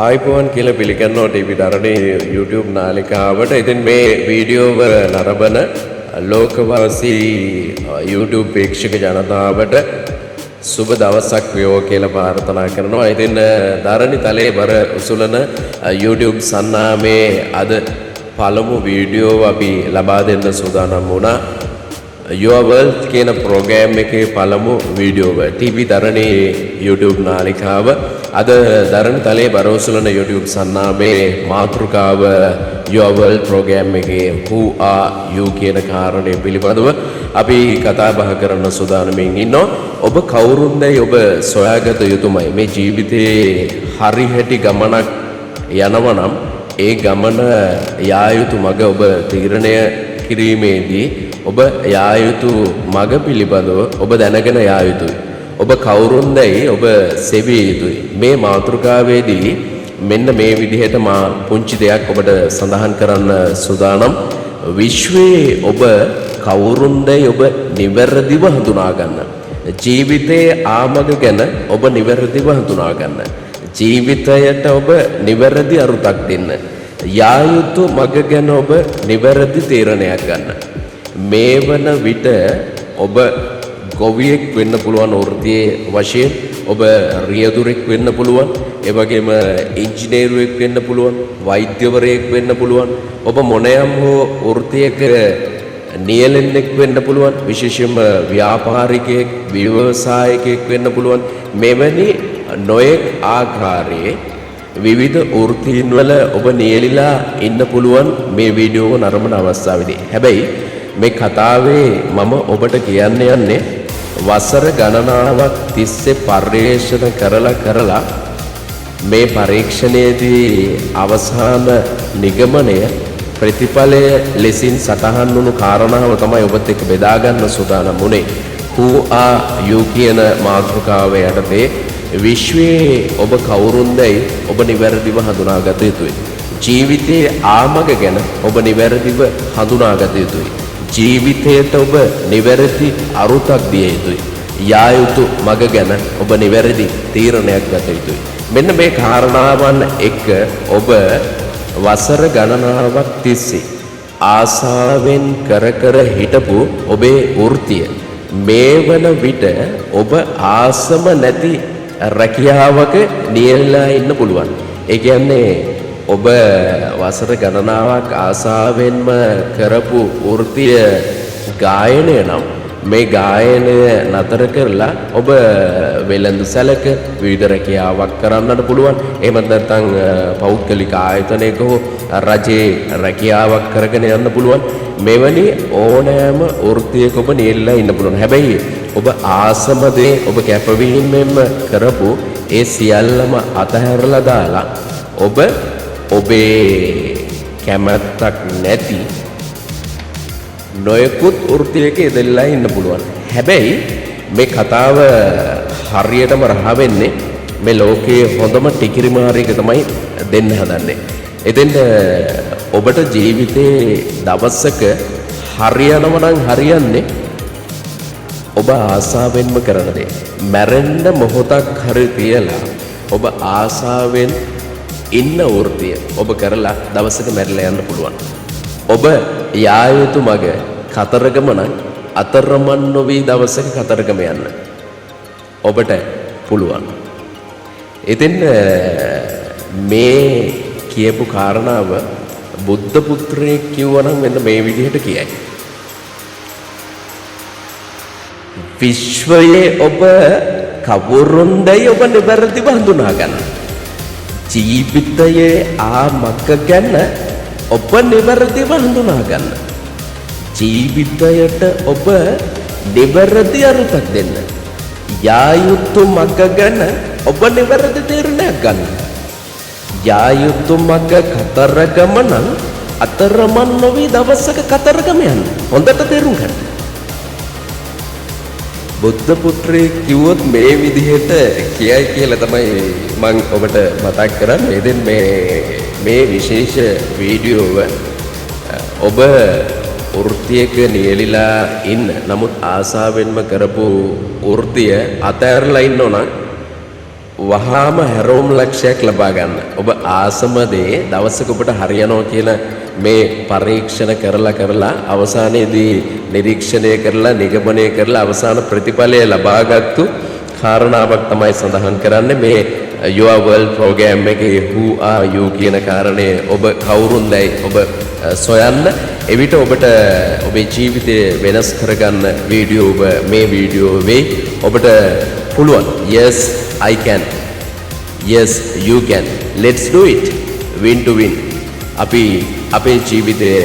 ආයිපුවන් කියලා පිළිගන්නවා TV දරණේ YouTube නාලිකාවට. ඉතින් මේ වීඩියෝව නරඹන ලෝකවාසී YouTube ප්‍රේක්ෂක ජනතාවට සුබ දවසක් වේවා කියලා ප්‍රාර්ථනා කරනවා. ඉතින් දරණි තලයේ බර උසුලන YouTube සන්නාමේ අද පළමු වීඩියෝව අපි ලබා දෙන්න සූදානම් වුණා. Your World කියන ප්‍රෝග්‍රෑම් එකේ පළමු වීඩියෝව ටීවී දරණේ YouTube නාලිකාව අද දරණ තලයේ බරවසුලන YouTube සන්නාමේ මාතෘකාව Your World ප්‍රෝග්‍රෑම් එකේ Who Are You කියන කාරණය පිළිබඳව අපි කතා බහ කරන්න සූදානමින් ඉන්නවා. ඔබ කවුරුන්දයි ඔබ සොයාගත යුතුමයි. මේ ජීවිතේ හරි හැටි ගමනක් යනවා නම් ඒ ගමන යා යුතු මඟ ඔබ තීරණය කිරීමේදී ඔබ යා යුතු මඟ පිළිබඳව ඔබ දැනගෙන යා යුතුයි. ඔබ කවුරුන්දයි ඔබ සෙවිය යුතුයි. මේ මාතෘකාවේදී මෙන්න මේ විදිහට මා පුංචි දෙයක් ඔබට සඳහන් කරන්න සූදානම්. විශ්වයේ ඔබ කවුරුන්දයි ඔබ නිවැරදිව හඳුනා ගන්න. ජීවිතයේ ආමග ගැන ඔබ නිවැරදිව හඳුනා ගන්න. ජීවිතයට ඔබ නිවැරදි අරුතක් දෙන්න. යා යුතු මඟ ගැන ඔබ නිවැරදි තීරණයක් ගන්න. මේ වන විට ඔබ ගොවියෙක් වෙන්න පුළුවන් වෘත්තියේ වශයෙන්, ඔබ රියදුරෙක් වෙන්න පුළුවන්, ඒ වගේම ඉංජිනේරුවෙක් වෙන්න පුළුවන්, වෛද්‍යවරයෙක් වෙන්න පුළුවන්, ඔබ මොනෑම් හෝ වෘත්තියක නියැලෙන්නෙක් වෙන්න පුළුවන්, විශේෂයෙන්ම ව්‍යාපාරිකයෙක්, ව්‍යවසායකයෙක් වෙන්න පුළුවන්. මෙවැනි නොයෙක් ආකාරයේ විවිධ වෘත්තීන් වල ඔබ නියැලිලා ඉන්න පුළුවන් මේ වීඩියෝව නරඹන අවස්ථාවේදී. හැබැයි මේ කතාවේ මම ඔබට කියන්න යන්නේ වසර ගණනාවක් තිස්සේ පර්යේෂණ කරලා මේ පරීක්ෂණයේදී අවසාන නිගමනය ප්‍රතිඵලය ලෙසින් සටහන් වුණු කාරණාව තමයි ඔබත් එක්ක බෙදා ගන්න සූදානම් වුණේ. Who are you කියන මාතෘකාව යටතේ විශ්වයේ ඔබ කවුරුන්දයි ඔබ නිවැරදිව හඳුනාගත යුතුයි. ජීවිතයේ ආමග ගැන ඔබ නිවැරදිව හඳුනාගත යුතුයි. ජීවිතයට ඔබ නිවැරදි අරුතක් දිය යුතුයි. යා යුතු මඟ ගැන ඔබ නිවැරදි තීරණයක් ගත යුතුයි. මෙන්න මේ කාරණාවන් එක්ක ඔබ වසර ගණනාවක් තිස්සේ ආසාවෙන් කර හිටපු ඔබේ වෘත්තිය මේ වන විට ඔබ ආසම නැති රැකියාවක නියැලලා ඉන්න පුළුවන්. ඒ කියන්නේ ඔබ වසර ගණනාවක් ආසාවෙන්ම කරපු වෘත්තිය ගායනය නම් මේ ගායනය නතර කරලා ඔබ වෙළඳ සැලක විවිධ රැකියාවක් කරන්නට පුළුවන්. එහෙම නැත්නම් පෞද්ගලික ආයතනයක හෝ රජයේ රැකියාවක් කරගෙන යන්න පුළුවන්. මෙවැනි ඕනෑම වෘත්තියක ඔබ නියැලලා ඉන්න පුළුවන්. හැබැයි ඔබ ආසම දේ ඔබ කැපවීමෙන්ම කරපු ඒ සියල්ලම අතහැරලා දාලා ඔබ ඔබේ කැමැත්තක් නැති නොයෙකුත් වෘත්තියක යෙදෙලා ඉන්න පුළුවන්. හැබැයි මේ කතාව හරියටම රහ වෙන්නේ මේ ලෝකයේ හොඳම ටිකිරි මාරියක තමයි දෙන්න හදන්නේ. එතෙන් ඔබට ජීවිතේ දවසක හරියනව නම් හරියන්නේ ඔබ ආසාවෙන්ම කරන දේ. මැරෙන්න මොහොතක් හරි තියලා ඔබ ආසාවෙන් ඉන්න වෘත්තිය ඔබ කරලා දවසක මැරිලා යන්න පුළුවන්. ඔබ යා යුතු මඟ කතරගම නම් අතරමන් නොවි දවසක කතරගම යන්න ඔබට පුළුවන්. ඉතින් මේ කියපු කාරණාව බුද්ධ පුත්‍රයෙක් කිව්වනම් මෙන්න මේ විදිහට කියයි. විශ්වයේ ඔබ කවුරුන්දයි ඔබ නිවැරදිව හඳුනා ගන්න. ජීවිතයේ ආමග ගැන ඔබ නිවැරදිව හඳුනා ගන්න. ජීවිතයට ඔබ නිවැරදි අරුතක් දෙන්න. යා යුතු මඟ ගැන ඔබ නිවැරදි තීරණයක් ගන්න. යා යුතු මඟ කතරගම නම් අතරමන් නොවි දවසක කතරගම යන්න. හොඳට තේරුම් ගන්න. බුද්ධ පුත්‍රයෙක් කිව්වොත් මේ විදිහට කියයි කියලා තමයි මම ඔබට මතක් කරන්නේ. ඉතින් මේ විශේෂ වීඩියෝව ඔබ වෘත්තියක නියැලිලා ඉන්න නමුත් ආසාවෙන්ම කරපු වෘත්තිය අතහැරලා ඉන්නෝ නම් වහාම හැරෝම් ලක්ෂයක් ලබා ගන්න. ඔබ ආසම දේ දවසක ඔබට හරියනවා කියලා මේ පරීක්ෂණ කරලා අවසානයේදී නිරීක්ෂණය කරලා නිගමනය කරලා අවසාන ප්‍රතිඵලය ලබාගත්තු කාරණාවක් තමයි සඳහන් කරන්නේ මේ Your World program එකේ Who Are You කියන කාරණය ඔබ කවුරුන්දයි ඔබ සොයන්න එවිට ඔබට ඔබේ ජීවිතය වෙනස් කරගන්න වීඩියෝ ඔබ මේ වීඩියෝ වෙයි ඔබට පුළුවන් yes I can yes you can let's do it win to win අපි අපේ ජීවිතයේ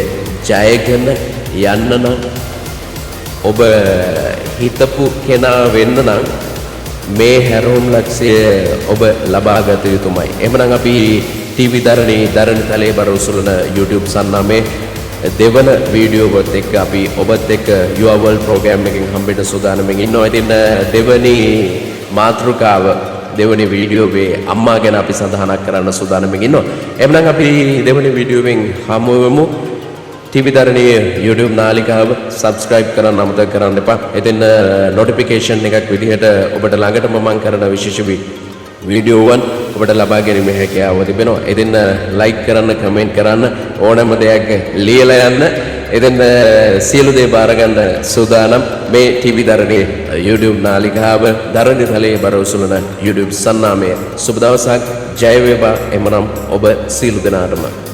ජයගෙන යන්න නම් ඔබ හිතපු කෙනා වෙන්න නම් මේ හැරෝම් ලක්ෂය ඔබ ලබා ගත යුතුමයි. එහෙමනම් අපි ටීවී දරණි තලයේ බර උසුලන YouTube සන්නාමේ දෙවන වීඩියෝවත් එක්ක අපි ඔබත් එක්ක Your World program එකෙන් හම්බෙන්න සූදානම්ෙන් ඉන්නවා. ඉතින් දෙවනි මාතෘකාව දෙවනි වීඩියෝවේ අම්මා ගැන අපි සඳහනක් කරන්න සූදානම්ෙන් ඉන්නවා. එහෙනම් අපි දෙවනි වීඩියෝවෙන් හමු වෙමු. ටීවී දරණිය YouTube නාලිකාව subscribe කරන්න අමතක කරන්න එපා. එතෙන් notification එකක් විදිහට ඔබට ළඟටම මම කරන විශේෂ වීඩියෝ වන් ඔබට ලබා ගැනීම හැකියාව තිබෙනවා. එතෙන් like කරන්න, comment කරන්න, ඕනෑම දෙයක් ලියලා යන්න. එතෙන් සියලු දේ බාර ගන්න සූදානම් මේ ටීවී දරණිය YouTube නාලිකාව දරණි තලයේ බර උසුලන YouTube සන්නාමය. සුබ දවසක් ජය වේවා. එමනම් ඔබ සියලු දෙනාටම